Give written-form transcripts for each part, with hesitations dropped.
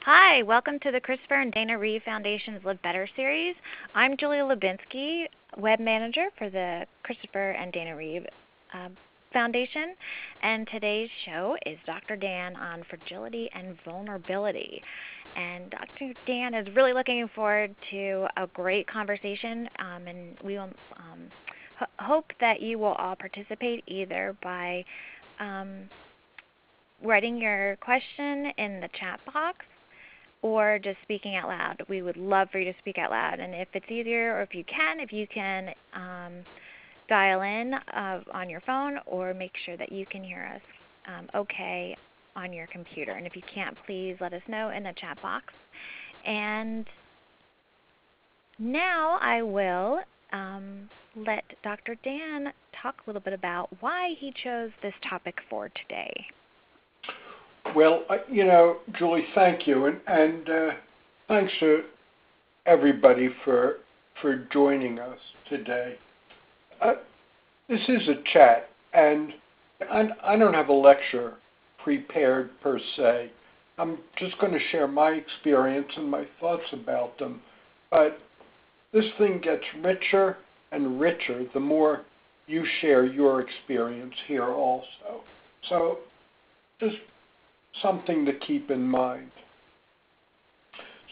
Hi, welcome to the Christopher and Dana Reeve Foundation's Live Better series. I'm Julia Lubinsky, web manager for the Christopher and Dana Reeve Foundation, and today's show is Dr. Dan on fragility and vulnerability. And Dr. Dan is really looking forward to a great conversation, and we will hope that you will all participate either by writing your question in the chat box or just speaking out loud. We would love for you to speak out loud. And if it's easier, or if you can dial in on your phone, or make sure that you can hear us okay on your computer. And if you can't, please let us know in the chat box. And now I will let Dr. Dan talk a little bit about why he chose this topic for today. Well, Julie, thank you, and thanks to everybody for joining us today. This is a chat, and I don't have a lecture prepared per se. I'm just going to share my experience and my thoughts about them. But this thing gets richer and richer the more you share your experience here also. So just something to keep in mind.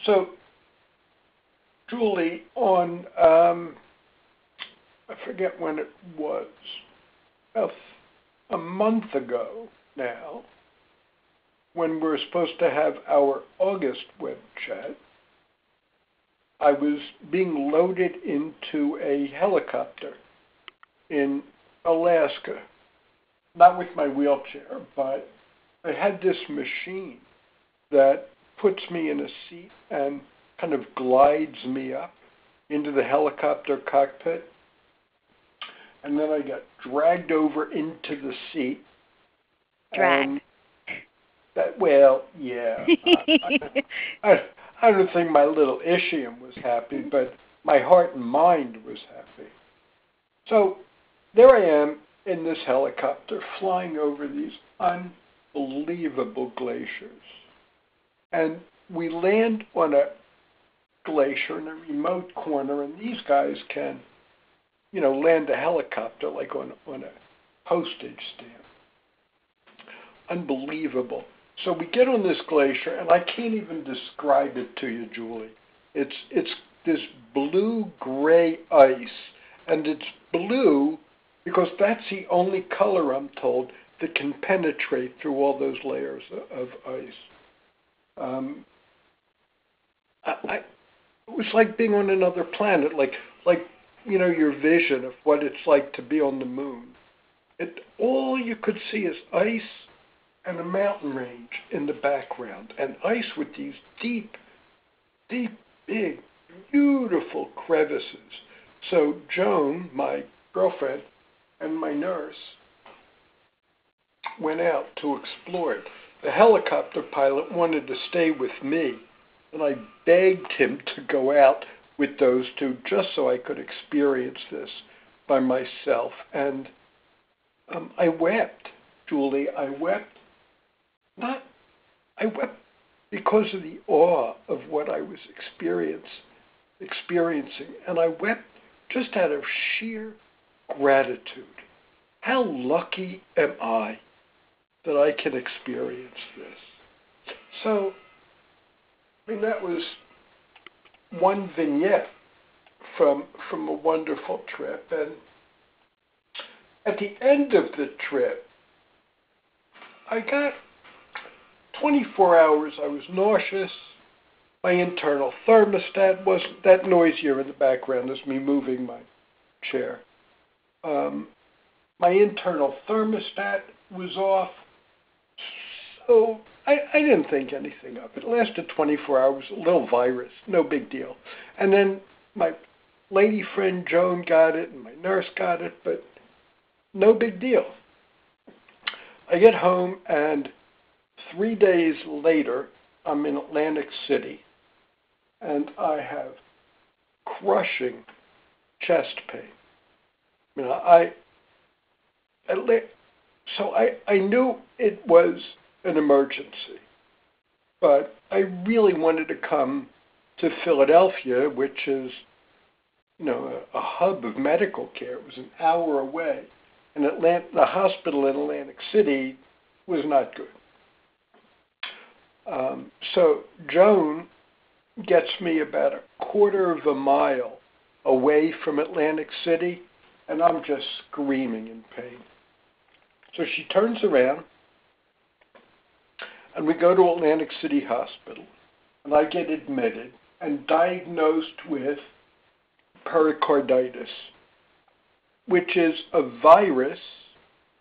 So, Julie, on, I forget when it was, a month ago now, when we were supposed to have our August web chat, I was being loaded into a helicopter in Alaska, not with my wheelchair, but I had this machine that puts me in a seat and kind of glides me up into the helicopter cockpit. And then I got dragged over into the seat. Dragged. Yeah. I don't think my little ischium was happy, but my heart and mind was happy. So there I am in this helicopter flying over these unbelievable glaciers. And we land on a glacier in a remote corner, and these guys can, land a helicopter like on a postage stamp. Unbelievable. So we get on this glacier, and I can't even describe it to you, Julie. It's this blue-gray ice, and it's blue because that's the only color, I'm told, that can penetrate through all those layers of ice. It was like being on another planet, like your vision of what it's like to be on the moon. All you could see is ice and a mountain range in the background, and ice with these deep, big, beautiful crevices. So Joan, my girlfriend, and my nurse went out to explore it. The helicopter pilot wanted to stay with me, and I begged him to go out with those two just so I could experience this by myself. And I wept, Julie. I wept because of the awe of what I was experiencing, and I wept just out of sheer gratitude. How lucky am I that I can experience this? So, that was one vignette from a wonderful trip. And at the end of the trip, I got 24 hours. I was nauseous. My internal thermostat wasn't that noise here in the background is me moving my chair. My internal thermostat was off, so I didn't think anything of it. It lasted 24 hours, a little virus, no big deal. And then my lady friend Joan got it, and my nurse got it, but no big deal. I get home, and 3 days later, I'm in Atlantic City, and I have crushing chest pain. So I knew it was an emergency. but I really wanted to come to Philadelphia, which is, a hub of medical care. It was an hour away. And the hospital in Atlantic City was not good. So Joan gets me about a quarter of a mile away from Atlantic City, and I'm just screaming in pain. So she turns around, and we go to Atlantic City Hospital, and I get admitted and diagnosed with pericarditis, which is a virus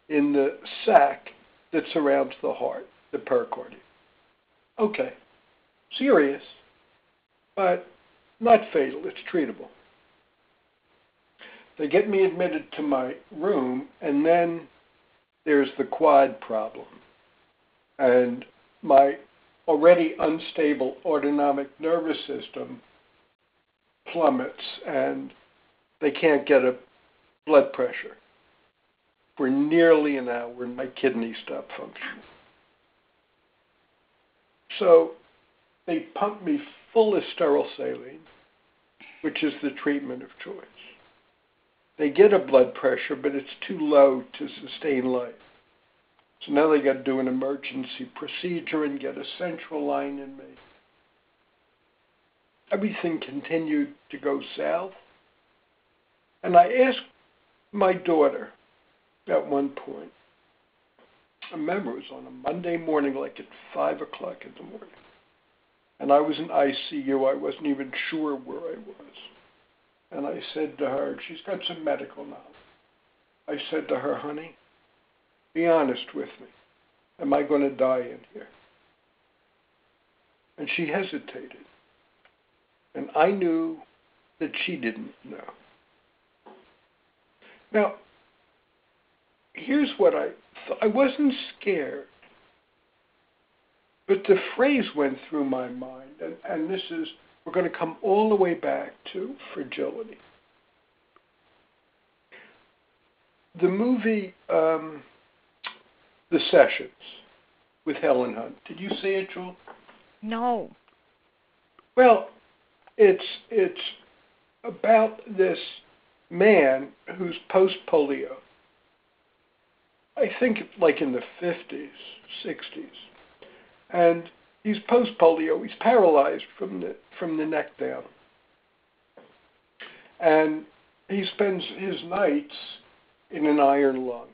in the sac that surrounds the heart, the pericardium. Okay, serious, but not fatal. It's treatable. They get me admitted to my room, and then there's the quad problem. And my already unstable autonomic nervous system plummets, and they can't get a blood pressure for nearly an hour, and my kidneys stop functioning. So they pump me full of sterile saline, which is the treatment of choice. They get a blood pressure, but it's too low to sustain life. So now they got to do an emergency procedure and get a central line in me. Everything continued to go south. And I asked my daughter at one point, I remember it was on a Monday morning, like at 5 o'clock in the morning. And I was in ICU. I wasn't even sure where I was. And I said to her, she's got some medical knowledge. I said to her, honey, be honest with me. Am I going to die in here? And she hesitated. And I knew that she didn't know. Now, here's what I thought. I wasn't scared. But the phrase went through my mind, and this is, we're going to come all the way back to Fragility. The movie, The Sessions, with Helen Hunt. Did you see it, Jewel? No. Well, it's about this man who's post-polio. I think like in the 50s, 60s. And he's post-polio. He's paralyzed from the neck down. And he spends his nights in an iron lung.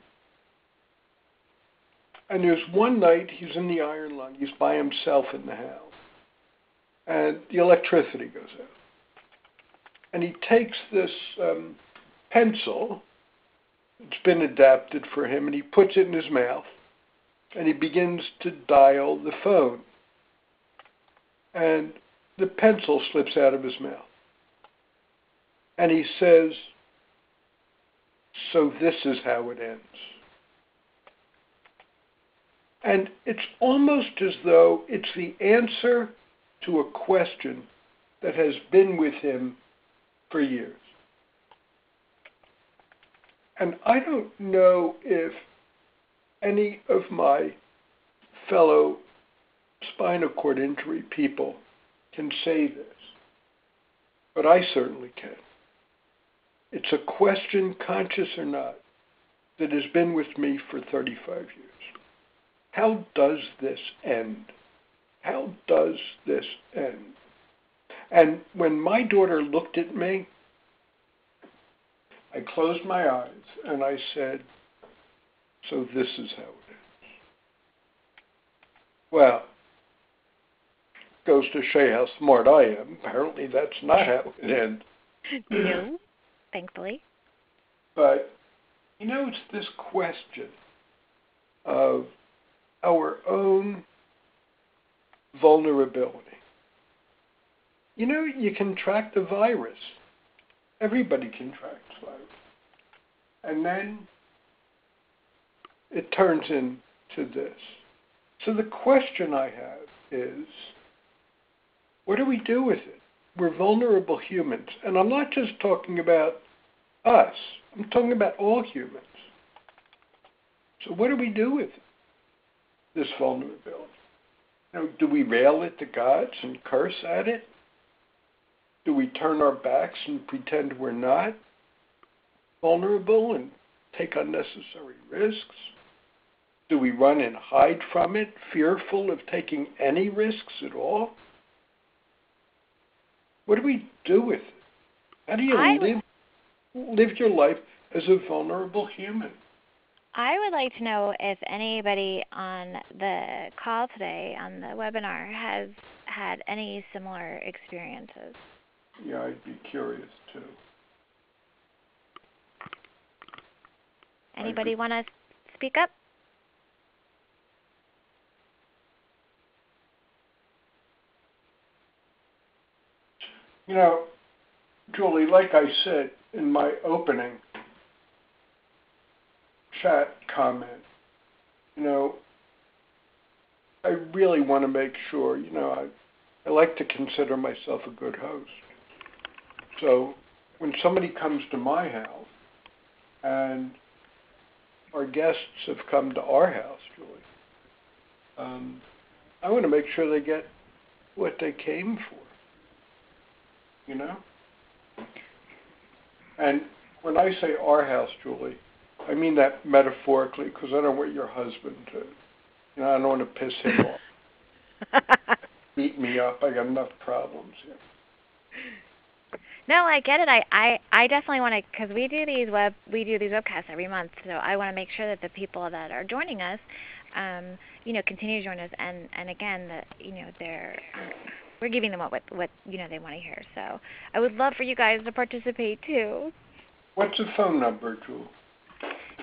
And there's one night he's in the iron lung. He's by himself in the house. And the electricity goes out. And he takes this pencil, it's been adapted for him, and he puts it in his mouth. And he begins to dial the phone. And the pencil slips out of his mouth. And he says, so this is how it ends. And it's almost as though it's the answer to a question that has been with him for years. And I don't know if any of my fellow spinal cord injury people can say this, but I certainly can. It's a question, conscious or not, that has been with me for 35 years. How does this end? How does this end? And when my daughter looked at me, I closed my eyes and I said, so this is how it ends. Well, goes to show you how smart I am. Apparently that's not how it ends. No, thankfully. But, it's this question of our own vulnerability. You contract the virus. Everybody contracts virus. And then it turns into this. So the question I have is, what do we do with it? We're vulnerable humans. And I'm not just talking about us. I'm talking about all humans. So what do we do with this vulnerability? do we rail at the gods and curse at it? Do we turn our backs and pretend we're not vulnerable and take unnecessary risks? Do we run and hide from it, fearful of taking any risks at all? What do we do with it? How do you live your life as a vulnerable human? I would like to know if anybody on the call today, on the webinar, has had any similar experiences. Yeah, I'd be curious too. Anybody want to speak up? Julie, like I said in my opening chat comment, I really want to make sure, I like to consider myself a good host. So when somebody comes to my house, and our guests have come to our house, Julie, I want to make sure they get what they came for. And when I say our house, Julie, I mean that metaphorically, because I don't want your husband to, I don't want to piss him off, beat me up. I got enough problems here. No, I get it. I definitely want to, because we do these webcasts every month, so I want to make sure that the people that are joining us, continue to join us, and again, we're giving them what they want to hear. So I would love for you guys to participate too. What's the phone number, Julie?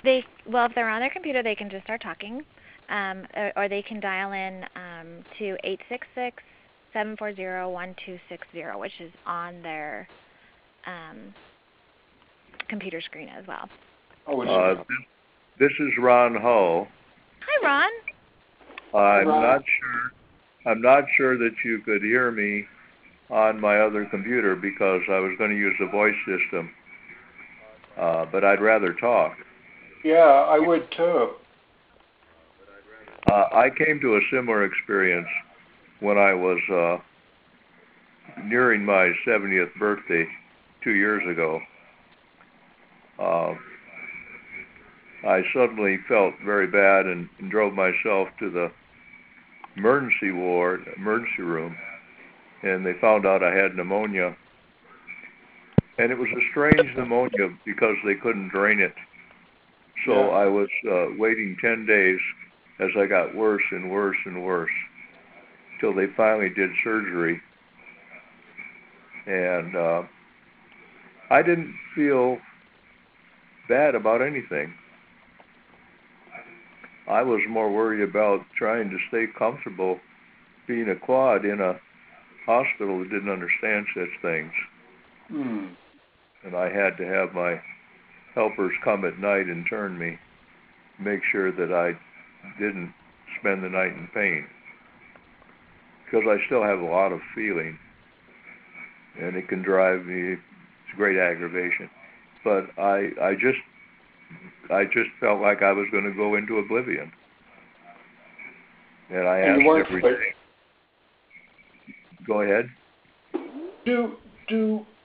If they're on their computer, they can just start talking, or they can dial in to 866-740-1260, which is on their computer screen as well. This is Ron Hull. Hi, Ron. I'm not sure that you could hear me on my other computer because I was going to use the voice system, but I'd rather talk. Yeah, I would too. I came to a similar experience when I was nearing my 70th birthday 2 years ago. I suddenly felt very bad and drove myself to the emergency room, and they found out I had pneumonia. And it was a strange pneumonia because they couldn't drain it. So I was waiting 10 days as I got worse and worse and worse till they finally did surgery. And I didn't feel bad about anything. I was more worried about trying to stay comfortable being a quad in a hospital that didn't understand such things. And I had to have my helpers come at night and turn me, make sure that I didn't spend the night in pain. Because I still have a lot of feeling, and it can drive me, it's great aggravation. But I just felt like I was going to go into oblivion. And I asked every day. Go ahead. Do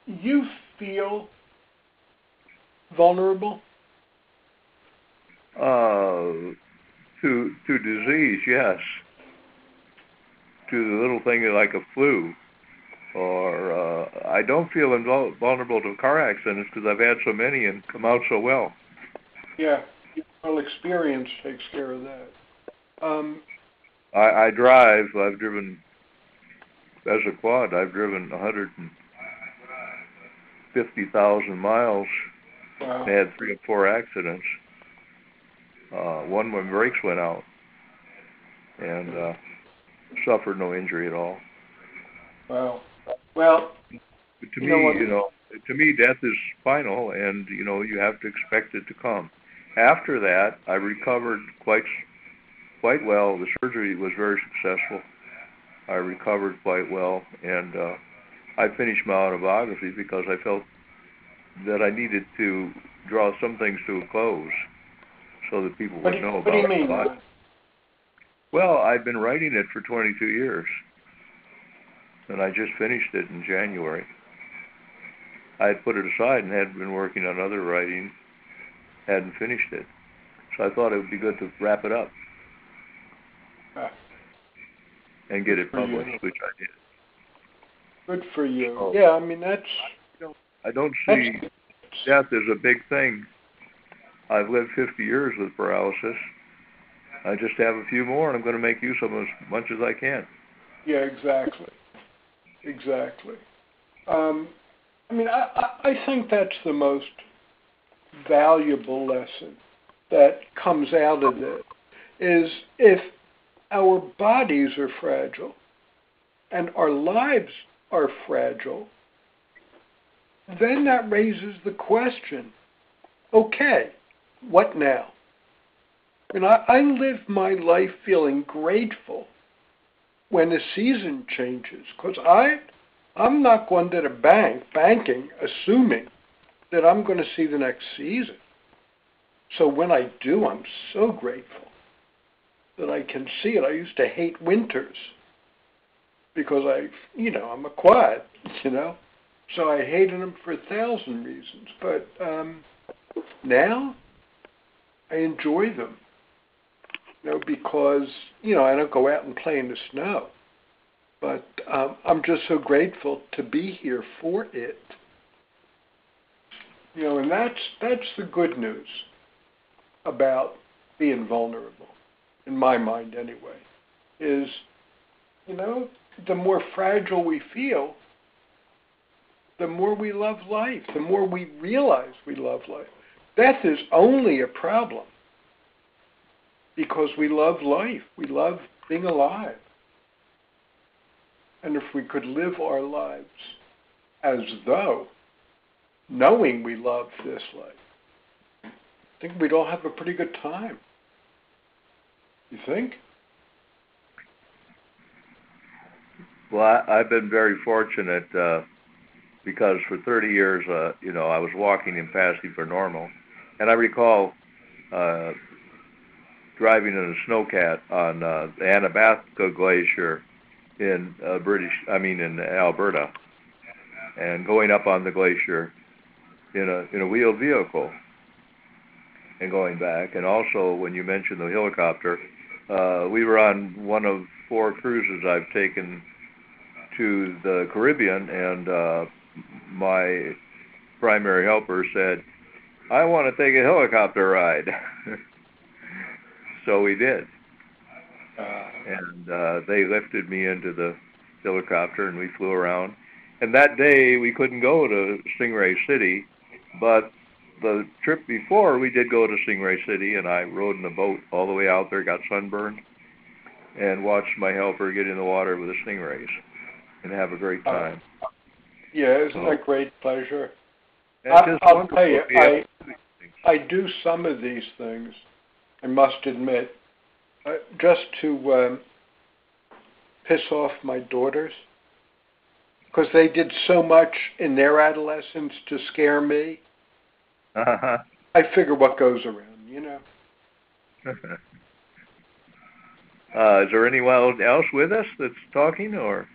you feel vulnerable? To disease, yes. To the little thing like a flu. Or I don't feel vulnerable to car accidents because I've had so many and come out so well. Yeah, well, experience takes care of that. I drive. I've driven, as a quad, I've driven 150,000 miles. Wow. I had 3 or 4 accidents. One when brakes went out, and suffered no injury at all. Wow. Well, to me, death is final, and you have to expect it to come. After that, I recovered quite well. The surgery was very successful. I recovered quite well, and I finished my autobiography because I felt that I needed to draw some things to a close so that people would know about it. Well, I've been writing it for 22 years, and I just finished it in January. I had put it aside and had been working on other writing, hadn't finished it. So I thought it would be good to wrap it up and get it published, which I did. Good for you. Oh. Yeah, I mean, that's... I don't see death as a big thing. I've lived 50 years with paralysis. I just have a few more, and I'm going to make use of them as much as I can. Yeah, exactly. Exactly. I mean, I think that's the most valuable lesson that comes out of it, is if our bodies are fragile and our lives are fragile, then that raises the question, okay, what now? And I live my life feeling grateful when the season changes, because I'm not going to the banking, assuming that I'm going to see the next season. So when I do, I'm so grateful that I can see it. I used to hate winters because I'm a quad, so I hated them for 1,000 reasons. But now I enjoy them, because, I don't go out and play in the snow. But I'm just so grateful to be here for it. And that's the good news about being vulnerable, in my mind anyway, is, the more fragile we feel, the more we love life, the more we realize we love life. Death is only a problem because we love life. We love being alive. And if we could live our lives as though knowing we love this life, I think we'd all have a pretty good time. You think? Well, I've been very fortunate because for 30 years, I was walking in Passy for normal. And I recall driving in a snowcat on the Anabaptista Glacier in in Alberta, and going up on the glacier in a wheeled vehicle and going back. And also, when you mentioned the helicopter, we were on one of 4 cruises I've taken to the Caribbean, and my primary helper said, "I want to take a helicopter ride." So we did. And they lifted me into the helicopter, and we flew around. And that day, we couldn't go to Stingray City, but the trip before, we did go to Stingray City, and I rode in a boat all the way out there, got sunburned, and watched my helper get in the water with the stingrays and have a great time. Yeah, isn't that great pleasure? I'll tell you, I do some of these things, I must admit, just to piss off my daughters, because they did so much in their adolescence to scare me. Uh-huh. I figure what goes around, Is there anyone else with us that's talking, or?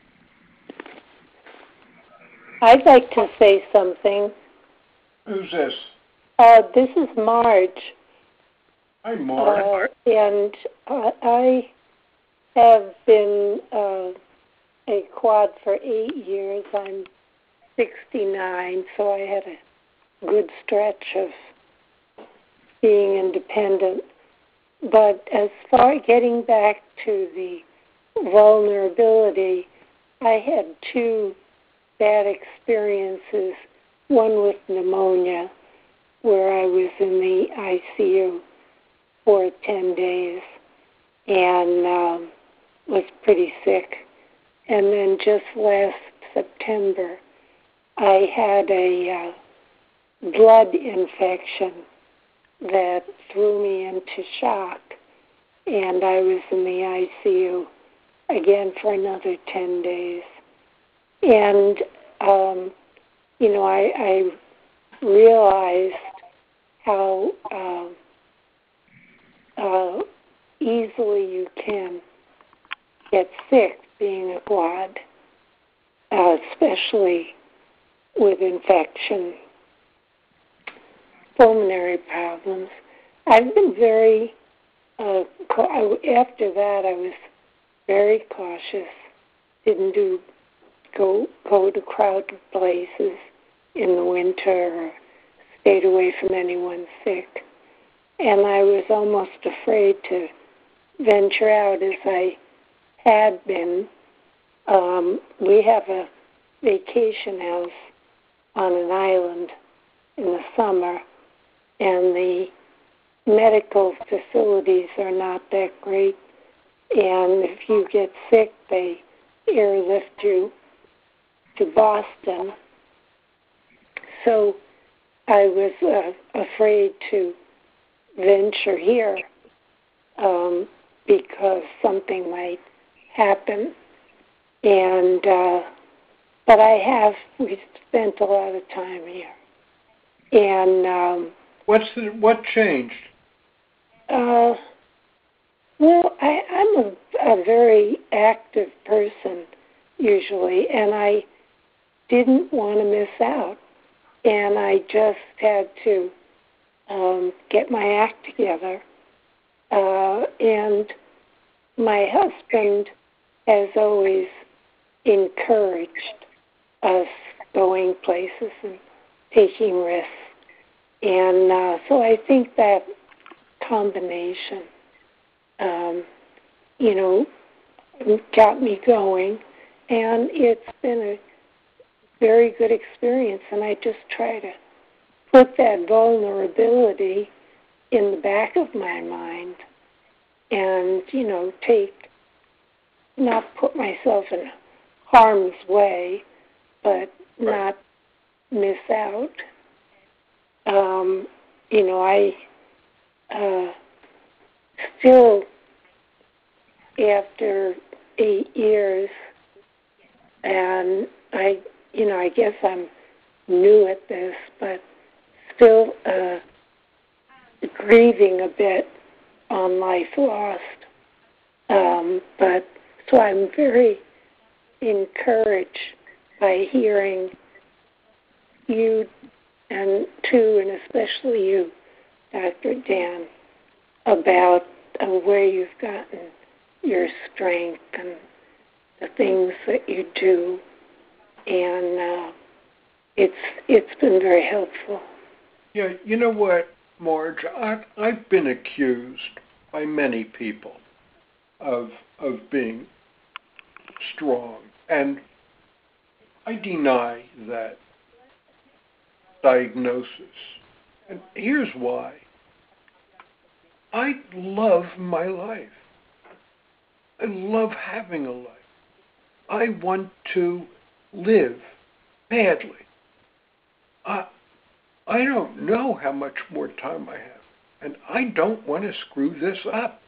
I'd like to say something. Who's this? This is Marge. Hi, Marge. And I have been a quad for 8 years. I'm 69, so I had a good stretch of being independent. But as far getting back to the vulnerability, I had 2 bad experiences. One with pneumonia, where I was in the ICU for 10 days and was pretty sick. And then just last September, I had a blood infection that threw me into shock, and I was in the ICU again for another 10 days. And, I realized how, easily you can get sick being a quad, especially with infection, pulmonary problems. I've been very, after that I was very cautious, didn't go to crowded places in the winter or stayed away from anyone sick. And I was almost afraid to venture out as I had been. We have a vacation house on an island in the summer, and the medical facilities are not that great. And if you get sick, they airlift you to Boston. So I was afraid to venture here because something might happen. And but we spent a lot of time here. And what changed? Well, I'm a very active person usually, and I didn't want to miss out. And I just had to get my act together. And my husband has always encouraged us going places and taking risks. And so I think that combination, got me going. And it's been a very good experience. And I just try to put that vulnerability in the back of my mind and, not put myself in harm's way, but not miss out. I still, after 8 years, and I guess I'm new at this, but still grieving a bit on life lost. But so I'm very encouraged by hearing you and especially you, Dr. Dan, about where you've gotten your strength and the things that you do, and it's been very helpful. Yeah, you know what, Marge? I've been accused by many people of being strong, and I deny that diagnosis. And here's why. I love my life. I love having a life. I want to live badly. I don't know how much more time I have, and I don't want to screw this up.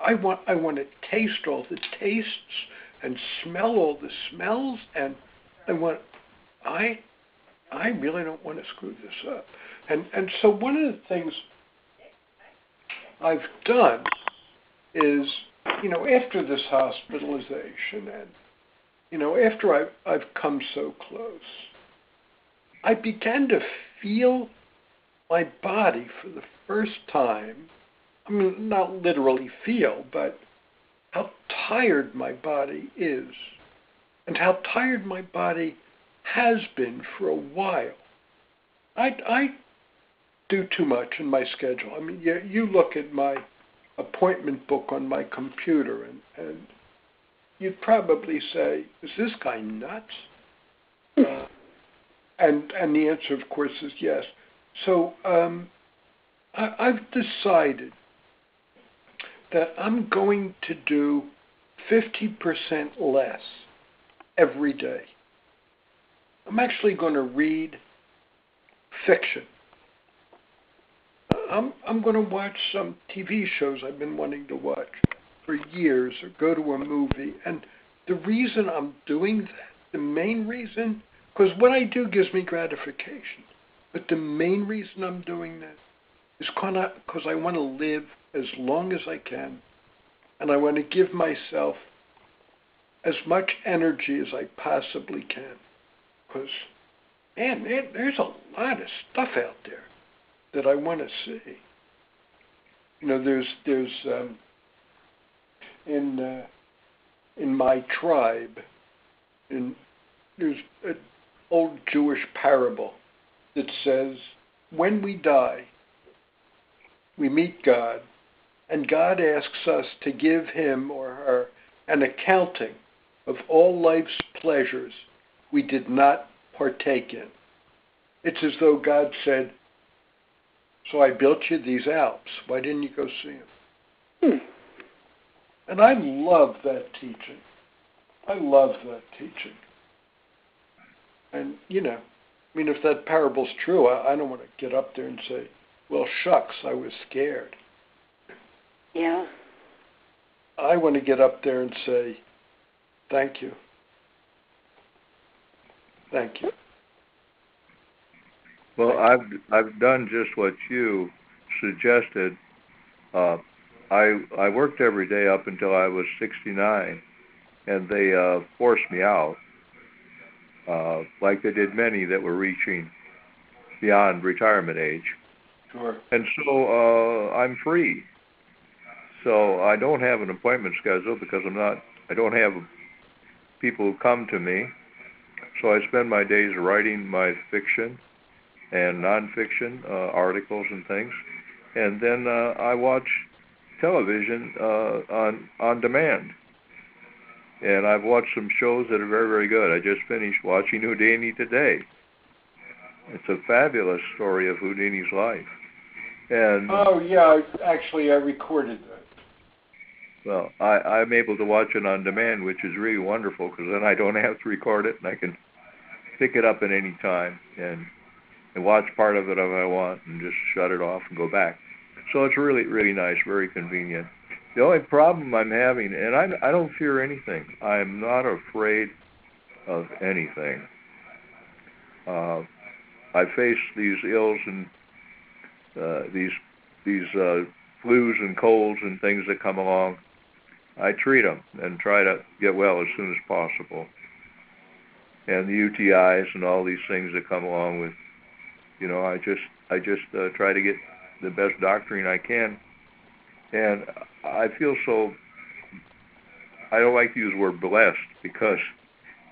I want to taste all the tastes and smell all the smells, and I really don't want to screw this up. And so one of the things I've done is, after this hospitalization and, after I've come so close, I began to feel my body for the first time. I mean, not literally feel, but how tired my body is and how tired my body has been for a while. I do too much in my schedule. I mean, you look at my appointment book on my computer and you'd probably say, is this guy nuts? And the answer, of course, is yes. So I've decided that I'm going to do 50% less every day. I'm actually going to read fiction. I'm going to watch some TV shows I've been wanting to watch for years, or go to a movie. And the reason I'm doing that, the main reason, because what I do gives me gratification, but the main reason I'm doing that is because I want to live as long as I can, and I want to give myself as much energy as I possibly can. Because, man, there's a lot of stuff out there that I want to see. You know, there's in my tribe, there's an old Jewish parable that says, when we die, we meet God, and God asks us to give him or her an accounting of all life's pleasures we did not partake in. It's as though God said, so I built you these Alps. Why didn't you go see them? And I love that teaching. I love that teaching. And, you know, I mean, if that parable's true, I don't want to get up there and say, well, shucks, I was scared. Yeah. I want to get up there and say, thank you. Thank you. Well, I've done just what you suggested. I worked every day up until I was 69, and they forced me out, like they did many that were reaching beyond retirement age. Sure. And so I'm free. So I don't have an appointment schedule because I don't have people who come to me. So I spend my days writing my fiction and nonfiction articles and things, and then I watch television on demand. And I've watched some shows that are very, very good. I just finished watching Houdini today. It's a fabulous story of Houdini's life. And oh yeah, I recorded that. well, I'm able to watch it on demand, which is really wonderful because then I don't have to record it and I can pick it up at any time and watch part of it if I want and just shut it off and go back. So it's really, really nice, very convenient. The only problem I'm having, and I don't fear anything. I'm not afraid of anything. I face these ills and these flus and colds and things that come along. I treat them and try to get well as soon as possible. And the UTIs and all these things that come along with, you know, I just try to get the best doctoring I can. And I feel so, I don't like to use the word blessed because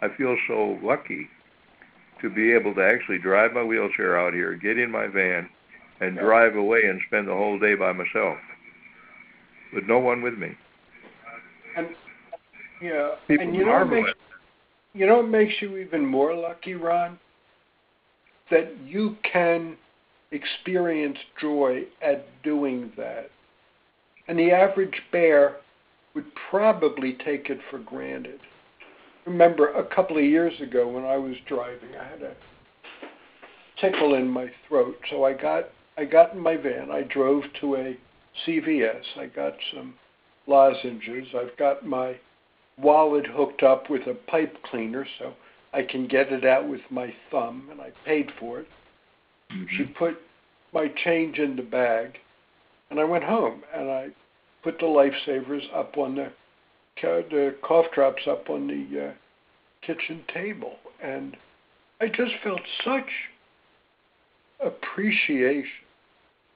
I feel so lucky to be able to actually drive my wheelchair out here, get in my van, and drive away and spend the whole day by myself with no one with me. And yeah, People and you know what makes you even more lucky, Ron? That you can experience joy at doing that. And the average bear would probably take it for granted. Remember, a couple of years ago when I was driving, I had a tickle in my throat. So I got in my van. I drove to a CVS. I got some lozenges. I've got my wallet hooked up with a pipe cleaner so I can get it out with my thumb, and I paid for it. Mm-hmm. She put my change in the bag, and I went home, and I put the lifesavers up on the cough drops up on the kitchen table, and I just felt such appreciation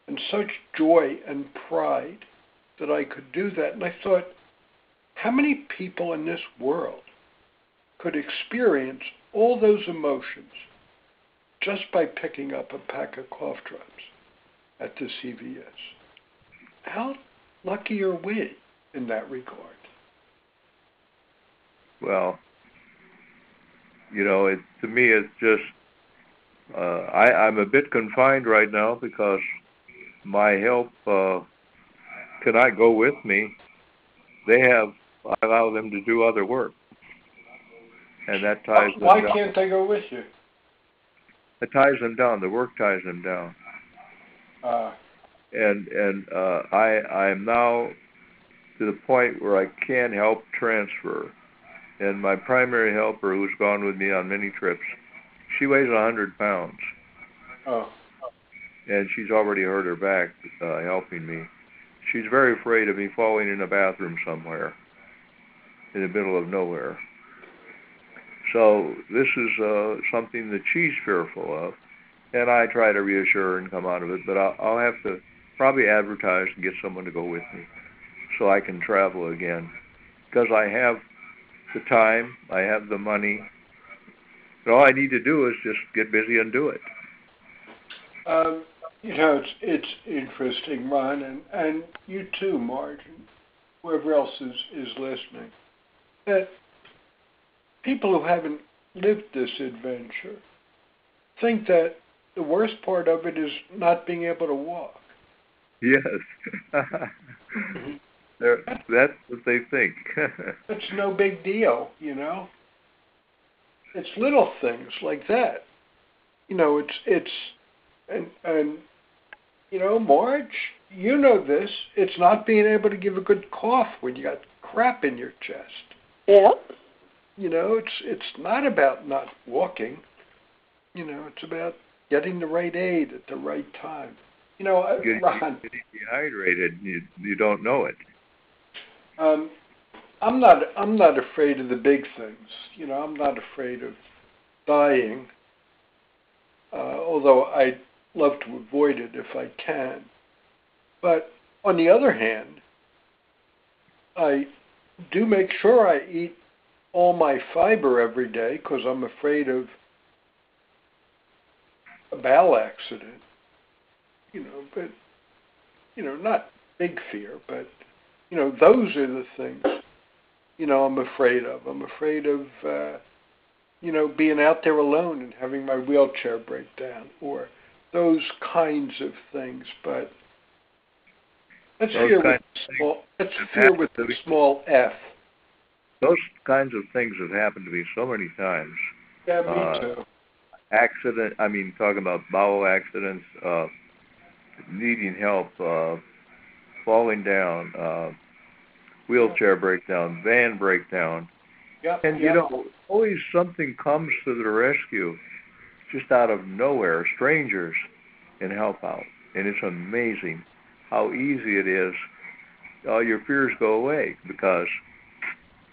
and such joy and pride that I could do that. And I thought, how many people in this world could experience all those emotions just by picking up a pack of cough drops at the CVS? How lucky are we in that regard? Well, you know, to me, it's just, I'm a bit confined right now because my help cannot go with me. I allow them to do other work. And that ties them down. Why can't they go with you? It ties them down. The work ties them down. And I'm now to the point where I can help transfer. And my primary helper, who's gone with me on many trips, she weighs 100 pounds. Oh. and she's already hurt her back helping me. She's very afraid of me falling in a bathroom somewhere in the middle of nowhere. So this is something that she's fearful of, and I try to reassure her and come out of it, but I'll have to probably advertise and get someone to go with me so I can travel again, because I have the time, I have the money, and all I need to do is just get busy and do it. It's interesting, Ron, and you too, Marge, and whoever else is listening, that people who haven't lived this adventure think that the worst part of it is not being able to walk. Yes. That's what they think. It's no big deal, It's little things like that. Marge, you know this. It's not being able to give a good cough when you got crap in your chest. Yeah. It's not about not walking. It's about getting the right aid at the right time. Ron, getting dehydrated, you don't know it. I'm not afraid of the big things. I'm not afraid of dying. Although I love to avoid it if I can. But on the other hand, I do make sure I eat all my fiber every day because I'm afraid of a bowel accident. But not big fear, but those are the things I'm afraid of. I'm afraid of being out there alone and having my wheelchair break down, or those kinds of things. But let's fear with a small f. Those kinds of things have happened to me so many times. Yeah, me too. Talking about bowel accidents, needing help, falling down, wheelchair breakdown, van breakdown. Yep, and, always something comes to the rescue just out of nowhere, strangers, and help out. And it's amazing how easy it is. All your fears go away because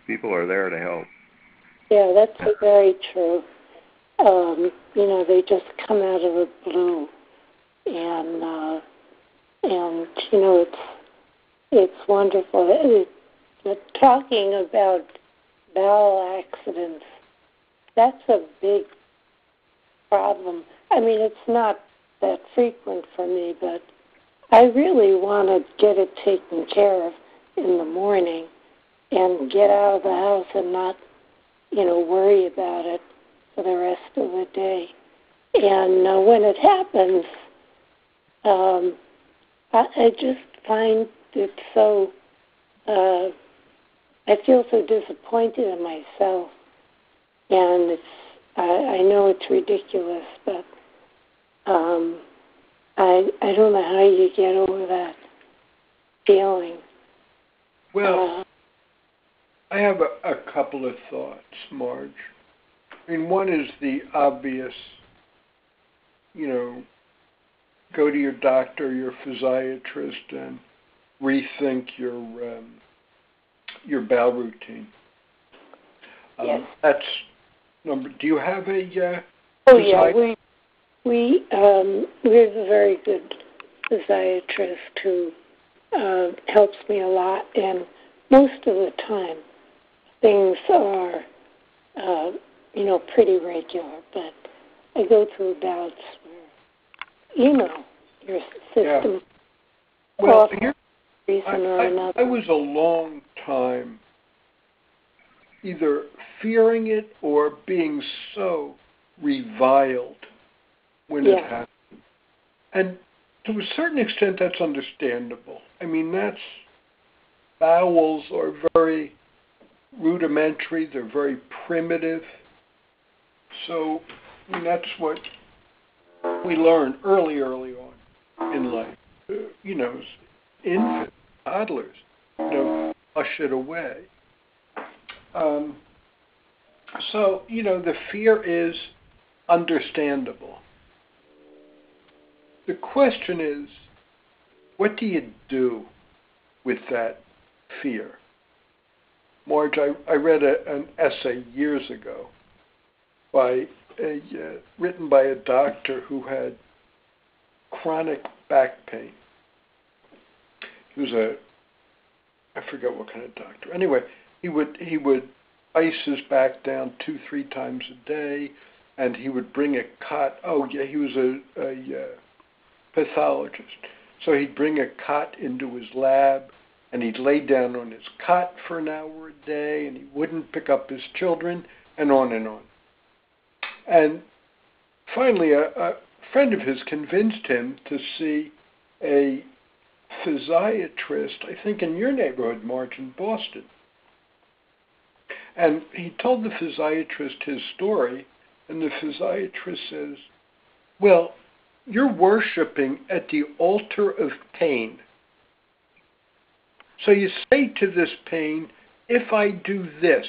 people are there to help. Yeah, that's very true. They just come out of the blue, and it's wonderful. Talking about bowel accidents, that's a big problem. It's not that frequent for me, but I really want to get it taken care of in the morning and get out of the house and not, worry about it for the rest of the day. And when it happens, I just find it so, I feel so disappointed in myself. And I know it's ridiculous, but I don't know how you get over that feeling. Well, I have a couple of thoughts, Marge. One is the obvious, go to your doctor, your physiatrist, and rethink your bowel routine. Yes. That's number. Do you have a? Oh yeah, we have a very good physiatrist who helps me a lot, and most of the time things are pretty regular. But I go through bouts where your system. Yeah. Well, reason or another. I was a long time either fearing it or being so reviled when it happened. And to a certain extent, that's understandable. Bowels are very rudimentary. They're very primitive. So that's what we learn early on in life. Infants, toddlers, flush it away. So, the fear is understandable. the question is, what do you do with that fear? Marge, I read an essay years ago written by a doctor who had chronic back pain. He was I forget what kind of doctor. Anyway, he would ice his back down 2-3 times a day, and he would bring a cot. Oh yeah, he was a pathologist. So he'd bring a cot into his lab, and he'd lay down on his cot for an hour a day, and he wouldn't pick up his children, and on and on. And finally, a friend of his convinced him to see a physiatrist, I think in your neighborhood, Marge, in Boston. And he told the physiatrist his story, and the physiatrist says, well, you're worshiping at the altar of pain. So you say to this pain, if I do this,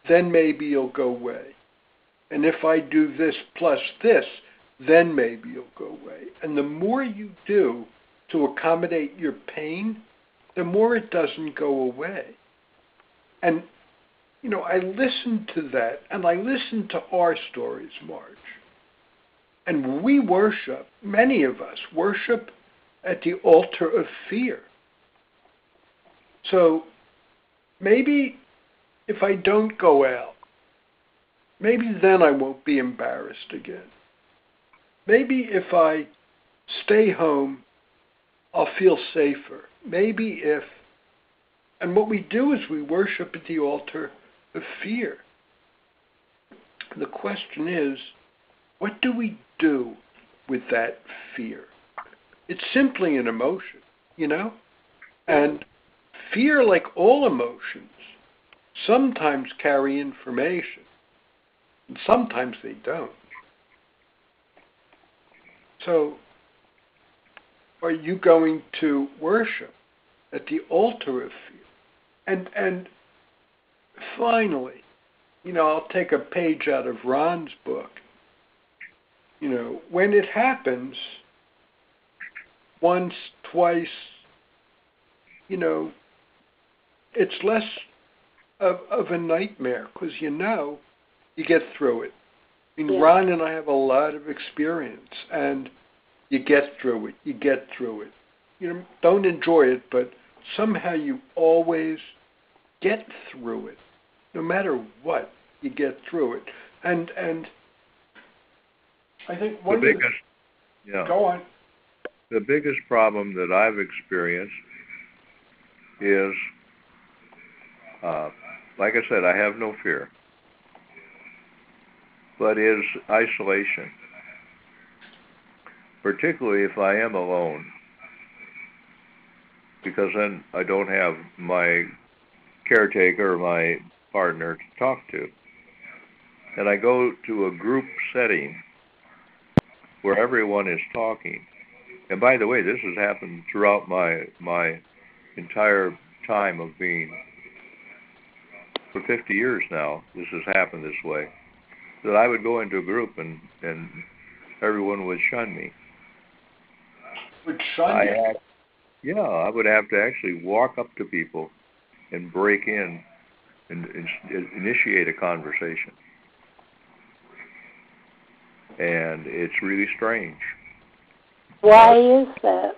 then maybe you'll go away. And if I do this plus this, then maybe you'll go away. And the more you do to accommodate your pain, the more it doesn't go away. And, you know, I listened to that, and I listened to our stories, Marge. And we worship, many of us worship at the altar of fear. So maybe if I don't go out, maybe then I won't be embarrassed again. Maybe if I stay home, I'll feel safer. Maybe if, and what we do is we worship at the altar of fear. The question is, what do we do with that fear? It's simply an emotion, you know? And fear, like all emotions, sometimes carry information, and sometimes they don't. So, are you going to worship at the altar of fear? And finally, you know, I'll take a page out of Ron's book. You know, when it happens, once, twice, you know, it's less of a nightmare because you know you get through it. I mean, yeah. Ron and I have a lot of experience, and you get through it. You get through it. You know, don't enjoy it, but somehow you always get through it. No matter what, you get through it. And I think one go on. The biggest problem that I've experienced is, like I said, I have no fear, but is isolation, particularly if I am alone, because then I don't have my caretaker or my partner to talk to. And I go to a group setting where everyone is talking. And by the way, this has happened throughout my entire time of being, for 50 years now, this has happened this way, that I would go into a group and everyone would shun me. Would shun you? Yeah, I would have to actually walk up to people and break in and initiate a conversation. And it's really strange. Why is that?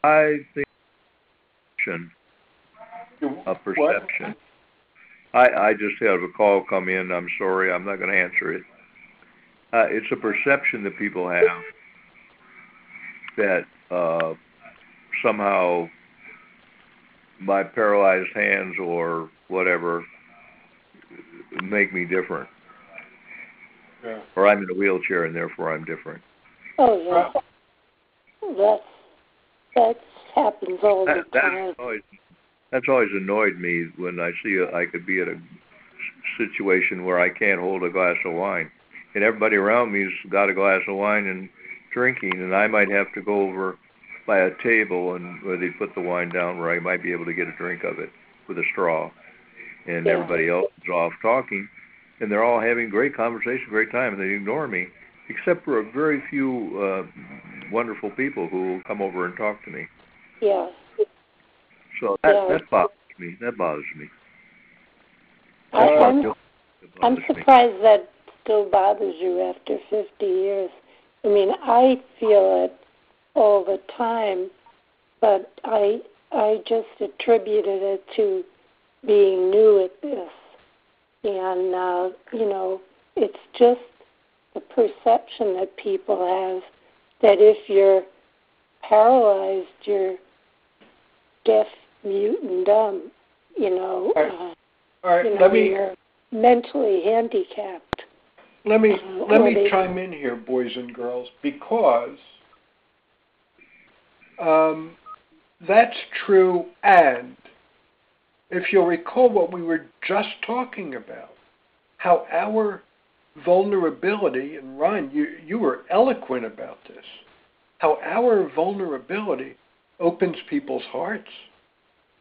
I think a perception. I just had a call come in. I'm sorry, I'm not going to answer it. It's a perception that people have that somehow my paralyzed hands or whatever make me different. Yeah. Or I'm in a wheelchair and therefore I'm different. Oh, yeah. That happens all the time. That's always annoyed me when I see I could be at a situation where I can't hold a glass of wine. And everybody around me's got a glass of wine and drinking, and I might have to go over by a table and where they put the wine down where I might be able to get a drink of it with a straw. And everybody else is off talking, and they're all having great conversation, great time, and they ignore me, except for a very few wonderful people who will come over and talk to me. Yeah. So that bothers me. That bothers me. I'm surprised that still bothers you after 50 years. I mean, I feel it all the time, but I just attributed it to being new at this. And, it's just the perception that people have that if you're paralyzed, you're deaf, mute, and dumb, All right. you're mentally handicapped. Let me chime in here, boys and girls, because that's true. And if you'll recall what we were just talking about, how our vulnerability, and Ron, you were eloquent about this, how our vulnerability opens people's hearts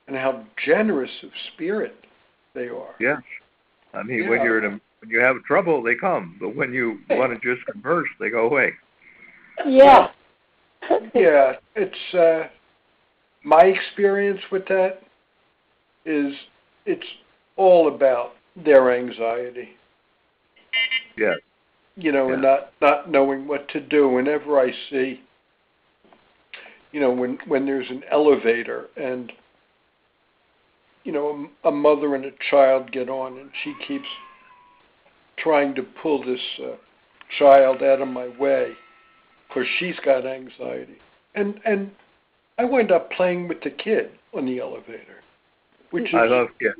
and how generous of spirit they are. Yes. I mean, when you have trouble, they come. But when you want to just converse, they go away. Yeah. Yeah. It's my experience with that is it's all about their anxiety. Yeah. And not knowing what to do. Whenever I see, when there's an elevator and a mother and a child get on, and she keeps trying to pull this child out of my way because she's got anxiety. And I wind up playing with the kid on the elevator, which is I love kids.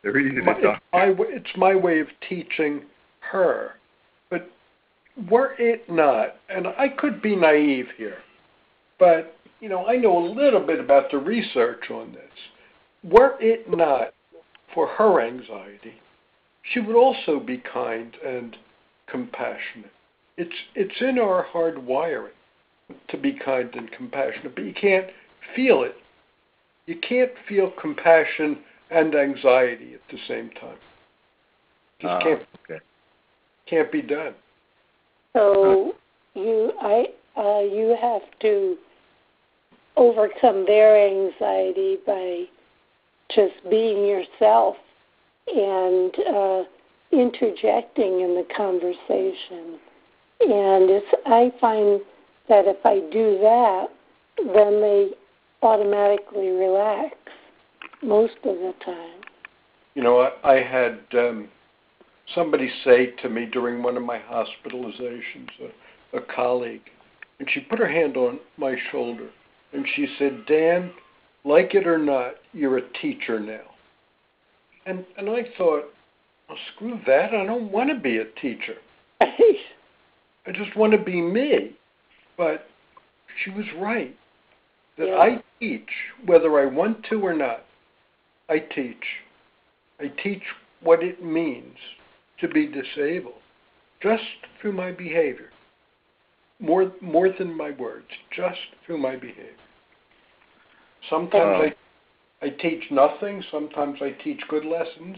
They're easy to talk. It's my way of teaching her. But were it not, and I could be naive here, but I know a little bit about the research on this. Were it not for her anxiety, she would also be kind and compassionate. It's in our hard wiring to be kind and compassionate, but you can't feel it. You can't feel compassion and anxiety at the same time. Just can't be done. So you have to overcome their anxiety by just being yourself and interjecting in the conversation. And I find that if I do that, then they automatically relax most of the time. I had somebody say to me during one of my hospitalizations, a colleague, and she put her hand on my shoulder, and she said, "Dan, like it or not, you're a teacher now." And I thought, well, screw that. I don't want to be a teacher. I just want to be me. But she was right. That I teach, whether I want to or not. I teach. I teach what it means to be disabled, just through my behavior. More than my words, just through my behavior. Sometimes I teach nothing. Sometimes I teach good lessons.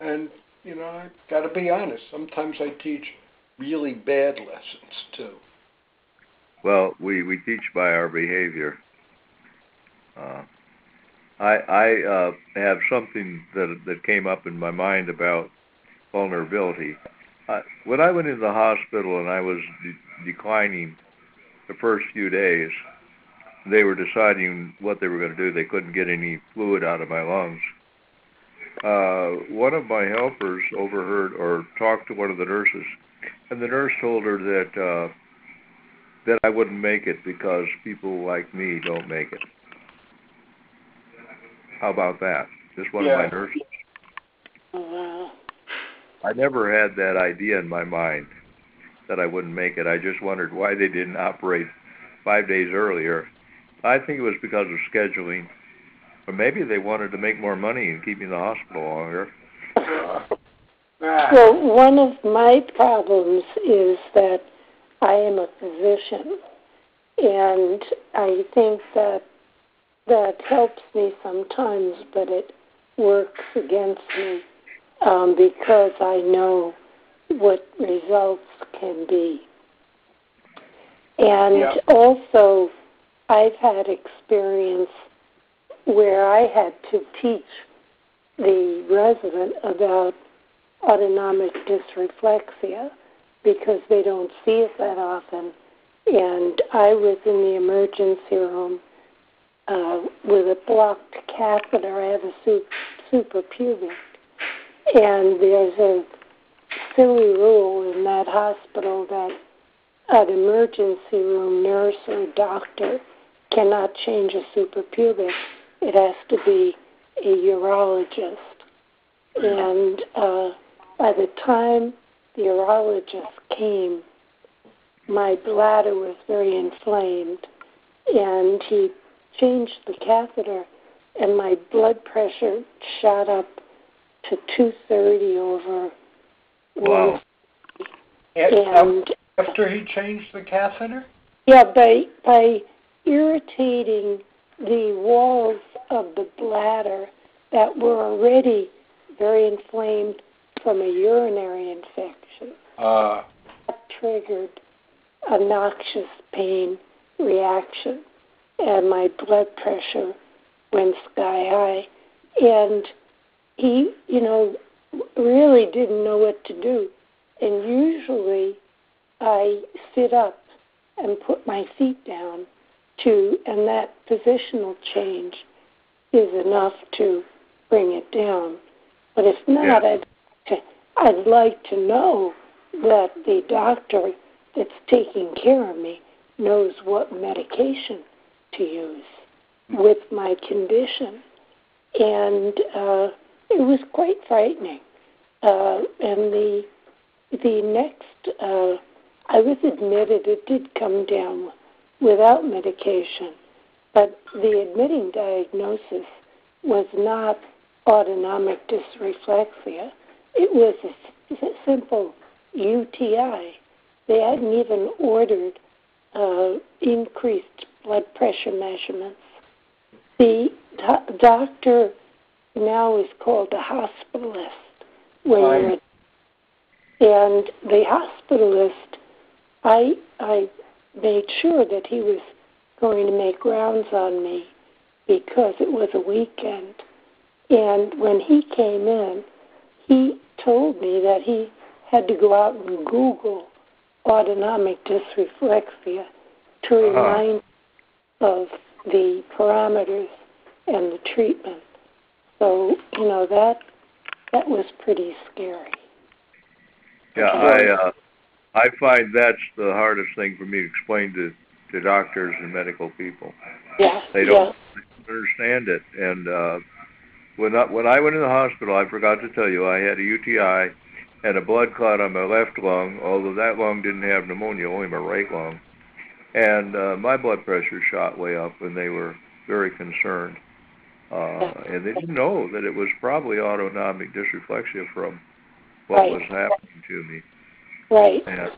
And, I've got to be honest. Sometimes I teach really bad lessons, too. Well, we teach by our behavior. I have something that came up in my mind about vulnerability. When I went into the hospital and I was declining the first few days, they were deciding what they were going to do. They couldn't get any fluid out of my lungs. One of my helpers overheard or talked to one of the nurses, and the nurse told her that I wouldn't make it because people like me don't make it. How about that? Just one of my nurses. Wow. I never had that idea in my mind that I wouldn't make it. I just wondered why they didn't operate 5 days earlier. I think it was because of scheduling. Or maybe they wanted to make more money and keep me in the hospital longer. Well, one of my problems is that I am a physician, and I think that helps me sometimes, but it works against me because I know what results can be. And Yeah. also, I've had experience where I had to teach the resident about autonomic dysreflexia because they don't see it that often. And I was in the emergency room with a blocked catheter. I have a suprapubic. And there's a silly rule in that hospital that an emergency room nurse or doctor cannot change a suprapubic. It has to be a urologist. And by the time the urologist came, my bladder was very inflamed, and he changed the catheter, and my blood pressure shot up to 230 over. Wow. And after he changed the catheter? yeah, by irritating the walls of the bladder that were already very inflamed from a urinary infection. That triggered a noxious pain reaction, and my blood pressure went sky high. And he, really didn't know what to do. And usually I sit up and put my feet down and that positional change is enough to bring it down. But if not, I'd like to know that the doctor that's taking care of me knows what medication to use with my condition. And it was quite frightening. And the next, I was admitted, it did come down without medication, but the admitting diagnosis was not autonomic dysreflexia. It was a simple UTI. They hadn't even ordered increased blood pressure measurements. The doctor now is called a hospitalist. And the hospitalist, I made sure that he was going to make rounds on me because it was a weekend. And when he came in, he told me that he had to go out and Google autonomic dysreflexia to remind of the parameters and the treatment. So, that was pretty scary. Yeah, I find that's the hardest thing for me to explain to doctors and medical people. Yeah, they don't understand it. And when I went in the hospital, I forgot to tell you, I had a UTI and a blood clot on my left lung, although that lung didn't have pneumonia, only my right lung. And my blood pressure shot way up, and they were very concerned. And they didn't know that it was probably autonomic dysreflexia from what was happening to me. Right. And,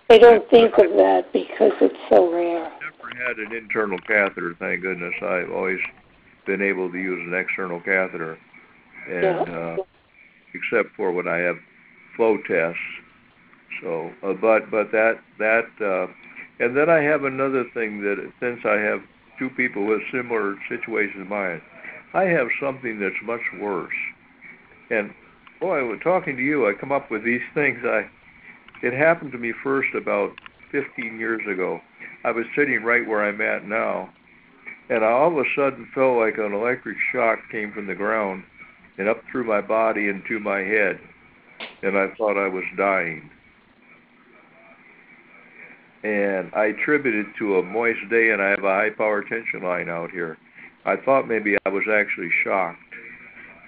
they don't think of that because it's so rare. I've never had an internal catheter, thank goodness. I've always been able to use an external catheter, and except for when I have flow tests. So, but that and then I have another thing that since I have two people with similar situations to mine, I have something that's much worse. And boy, when talking to you, I come up with these things. It happened to me first about 15 years ago. I was sitting right where I'm at now, and I all of a sudden felt like an electric shock came from the ground and up through my body and to my head, and I thought I was dying. And I attributed it to a moist day, and I have a high-power tension line out here. I thought maybe I was actually shocked,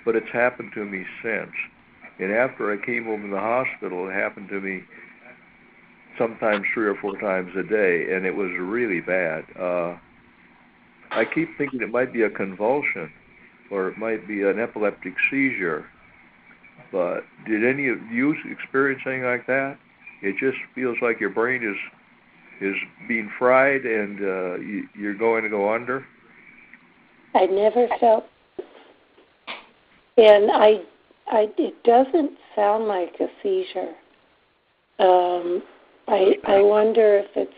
but it's happened to me since. And after I came home from the hospital, it happened to me sometimes 3 or 4 times a day, and it was really bad. I keep thinking it might be a convulsion, or it might be an epileptic seizure. But did any of you experience anything like that? It just feels like your brain is being fried, and you're going to go under. I never felt, and it doesn't sound like a seizure. I wonder if it's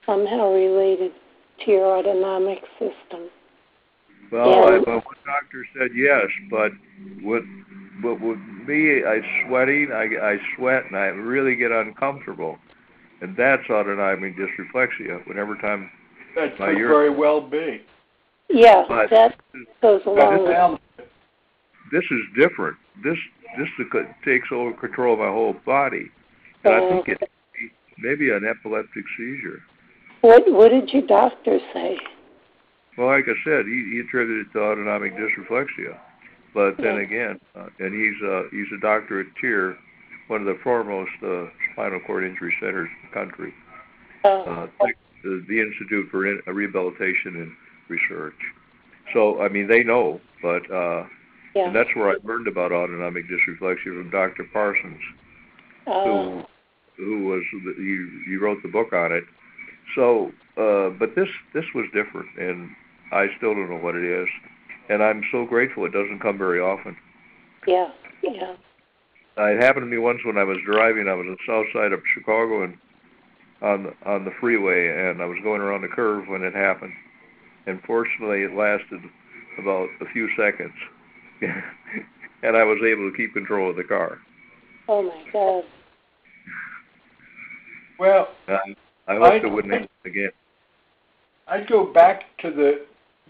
somehow related to your autonomic system. Well, one doctor said yes, but with me, I sweat and I really get uncomfortable, and that's autonomic dysreflexia. Whenever time that could very well be. Yeah, but that goes along with it. This is different. This takes over control of my whole body, and I think it's maybe an epileptic seizure. What did your doctor say? Well, like I said, he attributed it to autonomic dysreflexia, but then again, and he's a doctor at TIR, one of the foremost spinal cord injury centers in the country, the Institute for Rehabilitation and Research. So I mean, they know, but and that's where I learned about autonomic dysreflexia from Dr. Parsons, who was he wrote the book on it. So, but this was different, and I still don't know what it is, and I'm so grateful it doesn't come very often. Yeah. It happened to me once when I was driving. I was on the south side of Chicago and on the freeway, and I was going around the curve when it happened. And fortunately, it lasted about a few seconds, and I was able to keep control of the car. Oh my God. Well, I hope it wouldn't happen again. I'd go back to the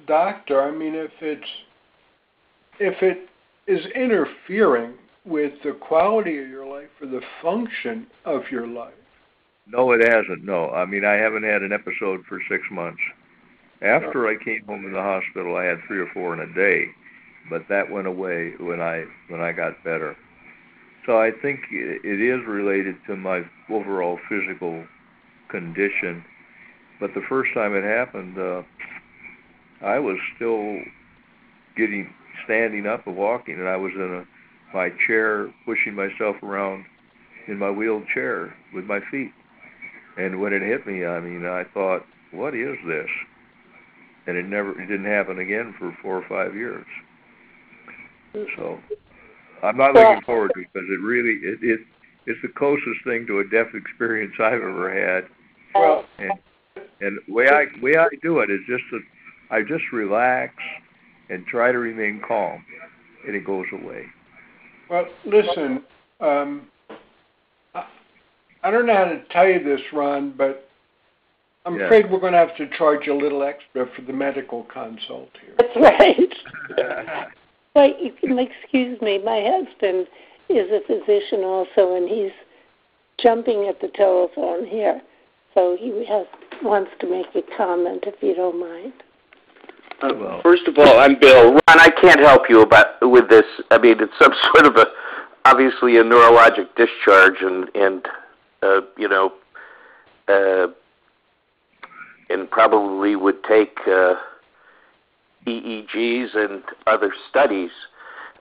doctor. I mean, if it is interfering with the quality of your life or the function of your life. No, it hasn't. No, I mean, I haven't had an episode for 6 months. After I came home from the hospital, I had 3 or 4 in a day, but that went away when I got better. So I think it is related to my overall physical condition. But the first time it happened, I was still standing up and walking, and I was in my chair, pushing myself around in my wheelchair with my feet. And when it hit me, I mean, I thought, what is this? And it didn't happen again for 4 or 5 years. So I'm not looking forward to it, because it really it's the closest thing to a death experience I've ever had. Well, and the way I do it is just that I just relax and try to remain calm, and it goes away. Well, listen, I don't know how to tell you this, Ron, but I'm afraid we're going to have to charge a little extra for the medical consult here. That's right. Wait, you can excuse me. My husband is a physician also, and he's jumping at the telephone here. So he wants to make a comment, if you don't mind. First of all, I'm Bill. Ron, I can't help you with this. I mean, it's some sort of obviously a neurologic discharge, and probably would take EEGs and other studies.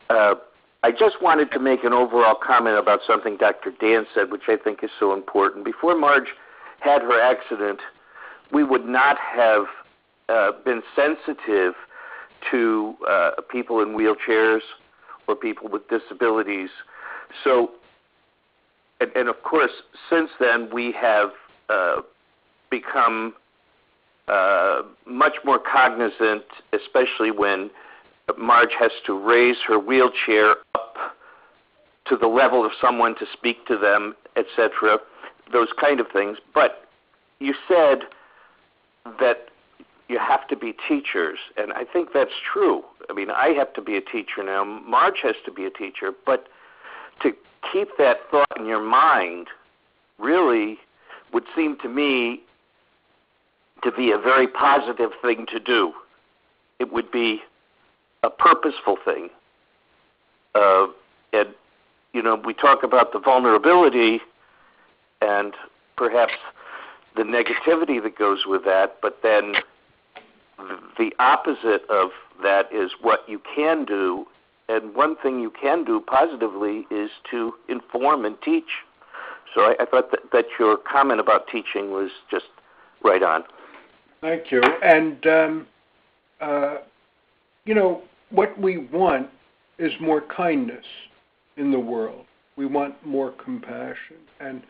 I just wanted to make an overall comment about something Dr. Dan said, which I think is so important. Before Marge had her accident, we would not have been sensitive to people in wheelchairs or people with disabilities. So, and of course, since then we have become much more cognizant, especially when Marge has to raise her wheelchair up to the level of someone to speak to them, etc., those kind of things. But you said that you have to be teachers, and I think that's true. I mean, I have to be a teacher now. Marge has to be a teacher, but to keep that thought in your mind really would seem to me to be a very positive thing to do. It would be a purposeful thing. And, we talk about the vulnerability and perhaps the negativity that goes with that, but then the opposite of that is what you can do. And one thing you can do positively is to inform and teach. So I thought that your comment about teaching was just right on. Thank you. And, what we want is more kindness in the world. We want more compassion. And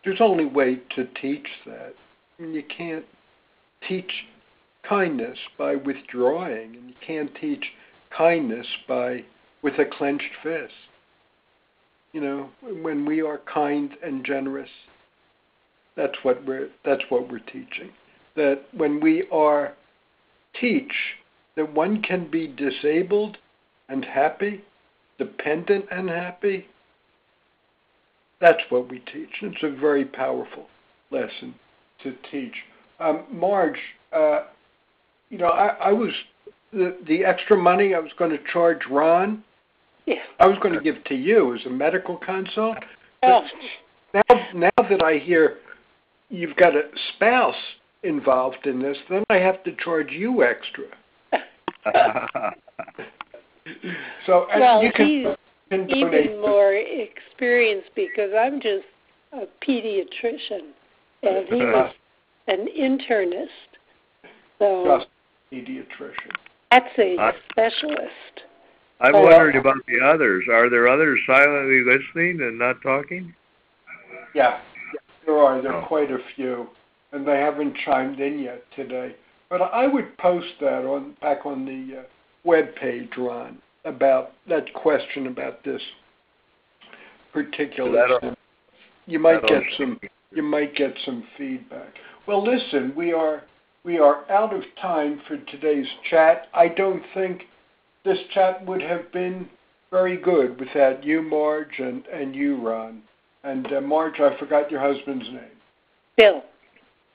there's only way to teach that. I mean, you can't teach kindness by withdrawing, and you can't teach kindness with a clenched fist. You know, when we are kind and generous, that's what we're teaching. That when we teach that one can be disabled and happy, dependent and happy, that's what we teach. It's a very powerful lesson to teach. Marge, you know, I was the extra money I was going to charge Ron. Yeah. I was going to give to you as a medical consult. Oh. Now that I hear you've got a spouse involved in this, then I have to charge you extra. So well, you can donate even more experienced because I'm just a pediatrician and he was an internist. So just pediatrician. That's a specialist. I'm wondering about the others. Are there others silently listening and not talking? Yeah, there are. There are quite a few, and they haven't chimed in yet today. But I would post that back on the web page, Ron, about that question about this particular thing. You might get some feedback. Well, listen, we are out of time for today's chat. I don't think this chat would have been very good without you, Marge, and you, Ron. And Marge, I forgot your husband's name. Bill.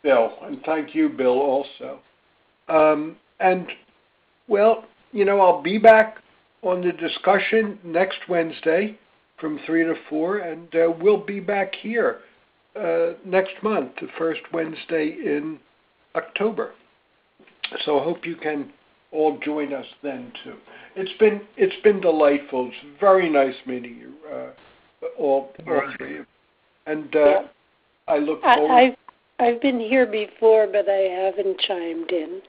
Bill, and thank you, Bill, also. And, well, you know, I'll be back on the discussion next Wednesday from 3 to 4, and we'll be back here next month, the first Wednesday in October. So I hope you can all join us then too. It's been delightful. It's very nice meeting you, all three of you. And I look forward. I've been here before, but I haven't chimed in.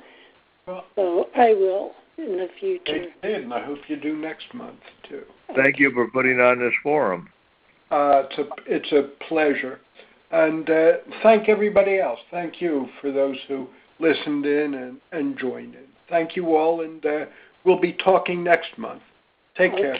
Well, so I will in the future. I did, and I hope you do next month too. Thank you for putting on this forum. It's a pleasure. And thank everybody else. Thank you for those who listened in and joined in. Thank you all, and we'll be talking next month. Take care.